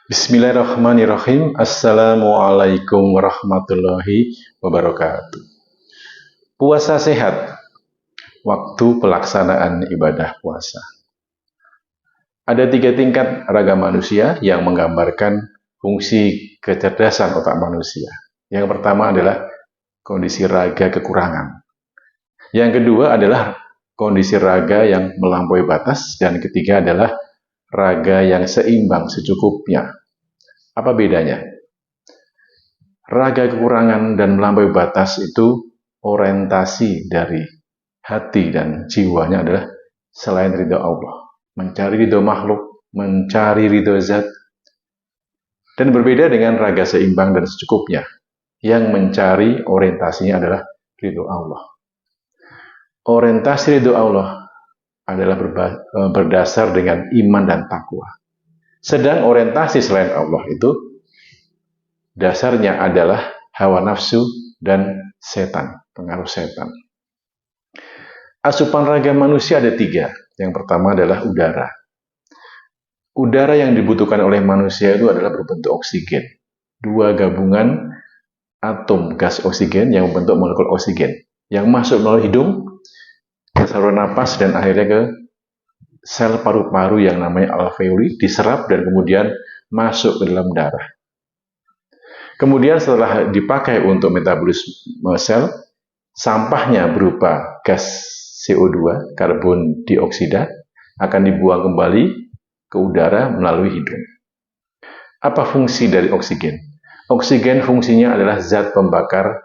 Bismillahirrahmanirrahim. Assalamualaikum warahmatullahi wabarakatuh. Puasa sehat, waktu pelaksanaan ibadah puasa. Ada 3 tingkat raga manusia yang menggambarkan fungsi kecerdasan otak manusia. Yang pertama adalah kondisi raga kekurangan. Yang kedua adalah kondisi raga yang melampaui batas. Dan ketiga adalah raga yang seimbang secukupnya. Apa bedanya? Raga kekurangan dan melampaui batas itu orientasi dari hati dan jiwanya adalah selain ridho Allah, mencari ridho makhluk, mencari ridho zat. Dan berbeda dengan raga seimbang dan secukupnya, yang mencari orientasinya adalah ridho Allah. Orientasi ridho Allah adalah berdasar dengan iman dan takwa. Sedang orientasi selain Allah itu dasarnya adalah hawa nafsu dan setan, pengaruh setan. Asupan raga manusia ada 3. Yang pertama adalah udara. Udara yang dibutuhkan oleh manusia itu adalah berbentuk oksigen. 2 gabungan atom gas oksigen yang membentuk molekul oksigen yang masuk melalui hidung ke saluran napas dan akhirnya ke sel paru-paru yang namanya alveoli, diserap dan kemudian masuk ke dalam darah. Kemudian setelah dipakai untuk metabolisme sel, sampahnya berupa gas CO2, karbon dioksida, akan dibuang kembali ke udara melalui hidung. Apa fungsi dari oksigen? Oksigen fungsinya adalah zat pembakar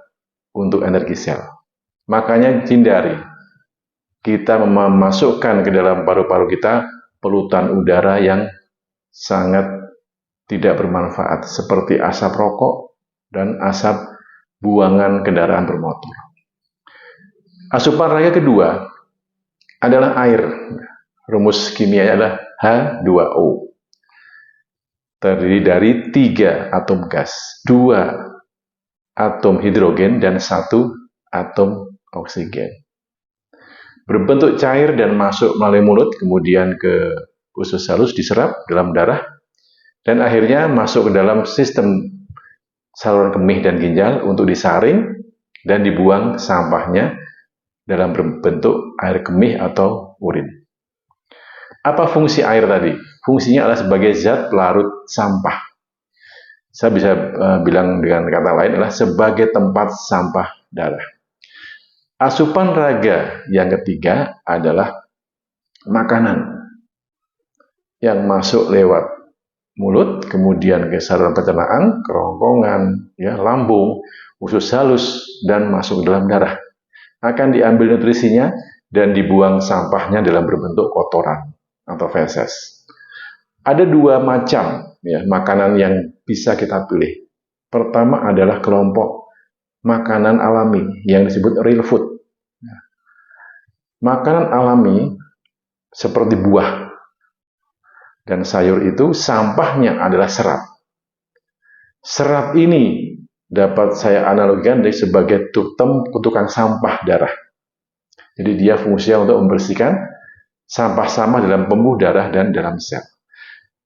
untuk energi sel. Makanya hindari kita memasukkan ke dalam paru-paru kita polutan udara yang sangat tidak bermanfaat seperti asap rokok dan asap buangan kendaraan bermotor. Asupan raga kedua adalah air. Rumus kimianya adalah H2O. Terdiri dari 3 atom gas, 2 atom hidrogen dan 1 atom oksigen. Berbentuk cair dan masuk melalui mulut, kemudian ke usus halus diserap dalam darah, dan akhirnya masuk ke dalam sistem saluran kemih dan ginjal untuk disaring dan dibuang sampahnya dalam bentuk air kemih atau urin. Apa fungsi air tadi? Fungsinya adalah sebagai zat pelarut sampah. Saya bisa bilang dengan kata lain adalah sebagai tempat sampah darah. Asupan raga yang ketiga adalah makanan yang masuk lewat mulut, kemudian ke saluran pencernaan, kerongkongan, lambung, usus halus, dan masuk ke dalam darah. Akan diambil nutrisinya dan dibuang sampahnya dalam berbentuk kotoran atau feses. Ada 2 macam makanan yang bisa kita pilih. Pertama adalah kelompok makanan alami yang disebut real food. Makanan alami seperti buah dan sayur itu sampahnya adalah serat. Serat ini dapat saya analogikan sebagai tukang sampah darah. Jadi dia fungsinya untuk membersihkan sampah-sampah dalam pembuluh darah dan dalam sel.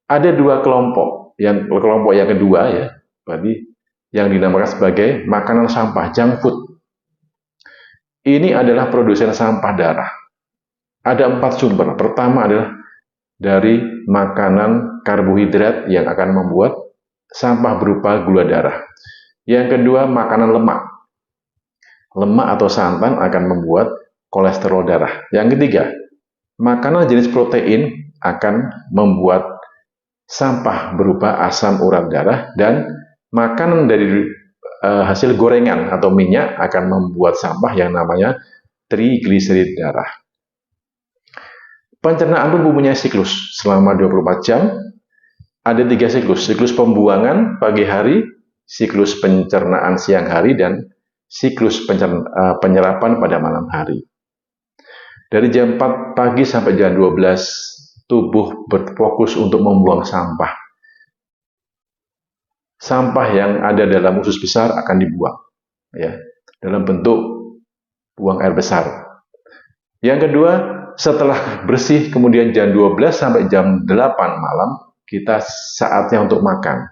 Ada 2 kelompok. Kelompok yang kedua berarti yang dinamakan sebagai makanan sampah, junk food. Ini adalah produsen sampah darah. Ada 4 sumber. Pertama adalah dari makanan karbohidrat yang akan membuat sampah berupa gula darah. Yang kedua, makanan lemak. Lemak atau santan akan membuat kolesterol darah. Yang ketiga, makanan jenis protein akan membuat sampah berupa asam urat darah, dan makanan dari hasil gorengan atau minyak akan membuat sampah yang namanya trigliserid darah. Pencernaan pun mempunyai siklus selama 24 jam. Ada 3 siklus. Siklus pembuangan pagi hari, siklus pencernaan siang hari, dan siklus penyerapan pada malam hari. Dari jam 4 pagi sampai jam 12, tubuh berfokus untuk membuang sampah. Sampah yang ada dalam usus besar akan dibuang dalam bentuk buang air besar. Yang kedua, setelah bersih kemudian jam 12 sampai jam 8 malam kita saatnya untuk makan.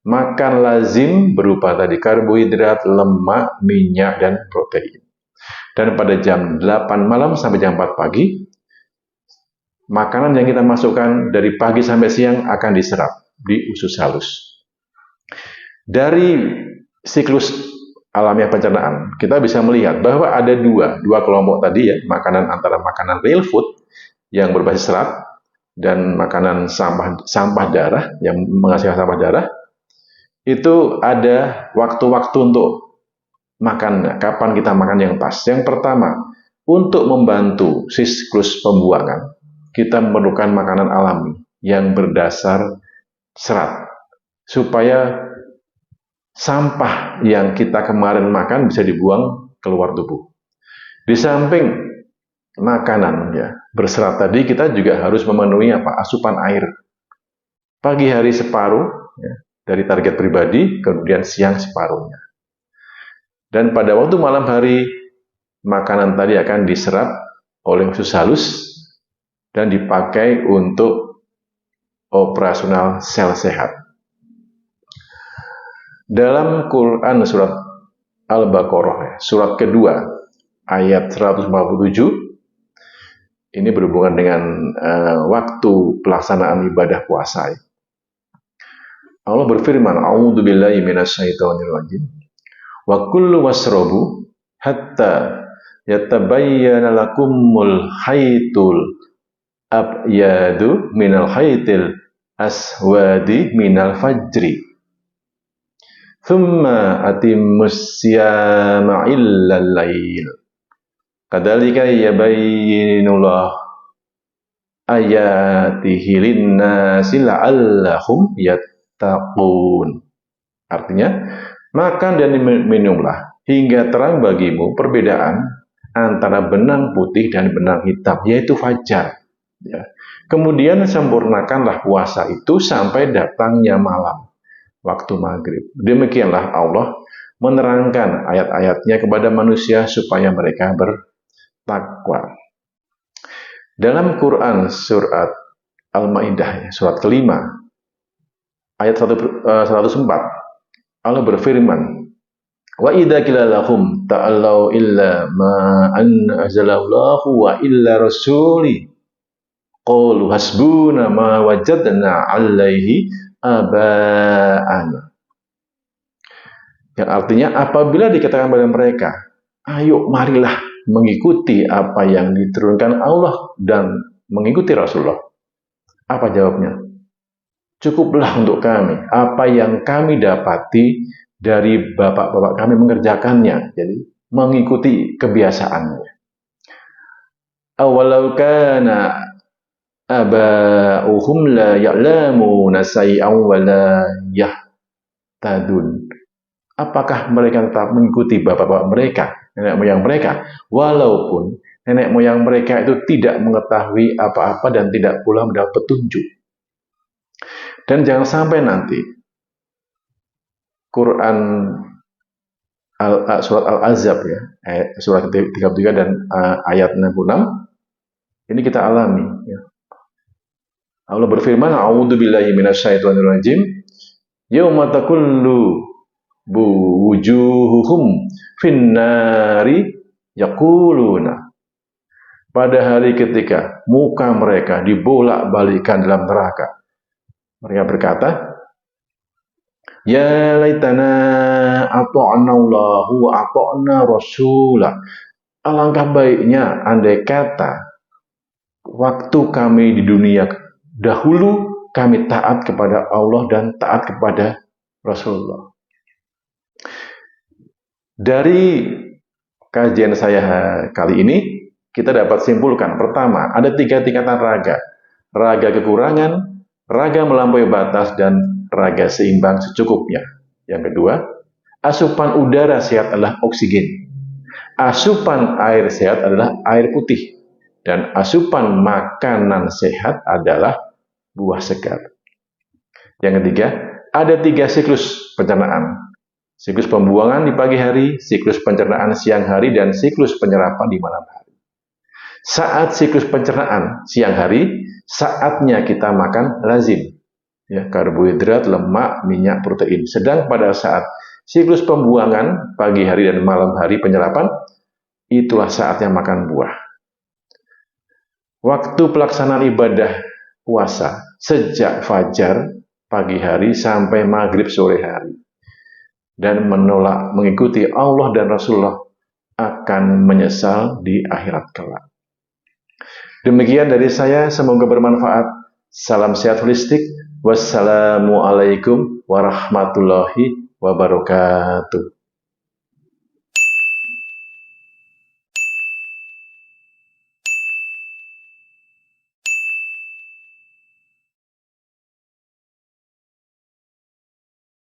Makan lazim berupa tadi karbohidrat, lemak, minyak, dan protein. Dan pada jam 8 malam sampai jam 4 pagi, makanan yang kita masukkan dari pagi sampai siang akan diserap di usus halus. Dari siklus alamiah pencernaan, kita bisa melihat bahwa ada dua kelompok tadi ya, makanan antara makanan real food yang berbasis serat dan makanan sampah darah yang menghasilkan sampah darah. Itu ada waktu-waktu untuk makan, kapan kita makan yang pas. Yang pertama, untuk membantu siklus pembuangan, kita memerlukan makanan alami yang berdasar serat, supaya sampah yang kita kemarin makan bisa dibuang keluar tubuh. Di samping makanan ya berserat tadi, kita juga harus memenuhi asupan air. Pagi hari separuh ya, dari target pribadi, kemudian siang separuhnya. Dan pada waktu malam hari, makanan tadi akan diserap oleh usus halus dan dipakai untuk operasional sel sehat. Dalam Quran surat Al-Baqarah, surat kedua, ayat 147, ini berhubungan dengan waktu pelaksanaan ibadah puasa. Allah berfirman, A'udzubillahi minasyaitonirrajim. Wa kullu wasrobu hatta yatabayyana lakumul khaytul abyadu minal khaytil aswadi minal fajri. Thumma atimmus siyama illal lail. Kadzalika yabayyinullah ayatihi linnasi la'allahum yattaqun. Artinya, makan dan minumlah hingga terang bagimu perbedaan antara benang putih dan benang hitam, yaitu fajar. Ya. Kemudian sempurnakanlah puasa itu sampai datangnya malam, waktu maghrib. Demikianlah Allah menerangkan ayat-ayatnya kepada manusia supaya mereka bertakwa. Dalam Quran surat Al-Maidah, surat kelima, ayat 104, Allah berfirman, wa idza qila lahum ta'allau illa ma anzalallahu wa illa rasuli qalu hasbuna ma wajadna 'alaihi aba'ana. Yang artinya, apabila dikatakan kepada mereka, ayo marilah mengikuti apa yang diturunkan Allah dan mengikuti Rasulullah. Apa jawabnya? Cukuplah untuk kami apa yang kami dapati dari bapak-bapak kami mengerjakannya. Jadi mengikuti kebiasaannya. Awalau kana aba'uhum la ya'lamuna say'an wa la yahtadun. Apakah mereka tetap mengikuti bapak-bapak mereka, nenek moyang mereka, walaupun nenek moyang mereka itu tidak mengetahui apa-apa dan tidak pula mendapat petunjuk. Dan jangan sampai nanti Quran surat Al-Ahzab ya, surat 33 dan ayat 66 ini kita alami ya. Allah berfirman, A'udzubillahi minasyaitonirrajim. Yauma taqullu wujuhuhum finnari yaquluna. Pada hari ketika muka mereka dibolak-balikan dalam neraka, mereka berkata, ya laitana ata'na Allah wa ata'na Rasulah. Alangkah baiknya andai kata waktu kami di dunia dahulu kami taat kepada Allah dan taat kepada Rasulullah. Dari kajian saya kali ini, kita dapat simpulkan, pertama, ada 3 tingkatan raga. Raga kekurangan, raga melampaui batas, dan raga seimbang secukupnya. Yang kedua, asupan udara sehat adalah oksigen. Asupan air sehat adalah air putih. Dan asupan makanan sehat adalah buah segar. Yang ketiga, ada 3 siklus pencernaan. Siklus pembuangan di pagi hari, siklus pencernaan siang hari, dan siklus penyerapan di malam hari. Saat siklus pencernaan siang hari, saatnya kita makan lazim. ya, karbohidrat, lemak, minyak, protein. Sedang pada saat siklus pembuangan pagi hari dan malam hari penyerapan, itulah saatnya makan buah. Waktu pelaksanaan ibadah puasa sejak fajar pagi hari sampai maghrib sore hari, dan menolak mengikuti Allah dan Rasulullah akan menyesal di akhirat kelak. Demikian dari saya, semoga bermanfaat. Salam sehat holistik. Wassalamualaikum warahmatullahi wabarakatuh.